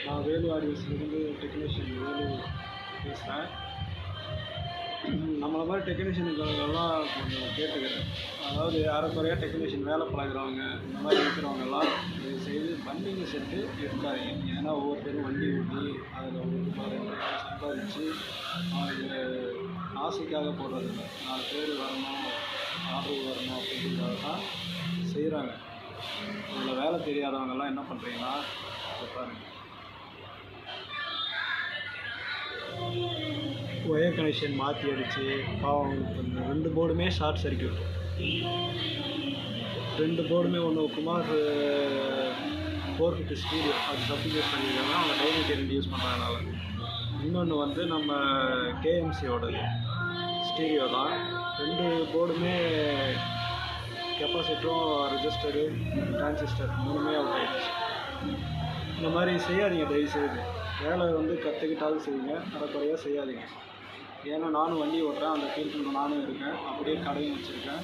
நான் வேலு ஆடியோஸ்லேருந்து டெக்னீஷியன் வேலு பேசுகிறேன். நம்மளை மாதிரி டெக்னீஷியனுக்கெல்லாம் கொஞ்சம் கேட்டுக்கிறேன். அதாவது அரைக்குறையாக டெக்னீஷியன் வேலை பழகிறவங்க இந்த மாதிரி இருக்கிறவங்கெல்லாம் செய்து வண்டிங்க செட்டு எடுக்காதீங்க. ஏன்னா ஒவ்வொருத்தரும் வண்டி ஓட்டி அதில் ஒரு ரூபாய் 2 ரூபாய் சம்பாதிச்சு அவங்களுக்கு ஆசைக்காக போடுறதில்ல. 4 பேர் வரணும், ஆர்டர் வரணும் அப்படிங்கிறதுக்காக தான் செய்கிறாங்க. இதில் வேலை தெரியாதவங்கெல்லாம் என்ன பண்ணுறீங்கன்னா பாருங்கள், ஒயர் கனெக்ஷன் மாற்றி அடித்து பாவம் 2 போர்டுமே ஷார்ட் சர்க்யூட். 2 போர்டுமே ஒன்று குமார் 450 ஸ்டீரியோ அது சப்ஸ்டியூட் பண்ணியிருக்காங்க. அவங்க டைனிங் 2 யூஸ் பண்ணுறதுனால. இன்னொன்று வந்து நம்ம கேஎம்சியோடது ஸ்டீரியோ தான். 2 போர்டுமே கெப்பாசிட்டரும் ரெஜிஸ்டரு டிரான்சிஸ்டர் 3மே அவுட் ஆகிடுச்சு. இந்த மாதிரி செய்யாதீங்க தயவுசெய்து. வேலை வந்து கற்றுக்கிட்டாலும் செய்யுங்க, அரைக்குறையாக செய்யாதீங்க. ஏன்னா நானும் வண்டி ஓட்டுறேன், அந்த ஃபீல்டில் நானும் இருக்கேன், அப்படியே கடையும் வச்சுருக்கேன்.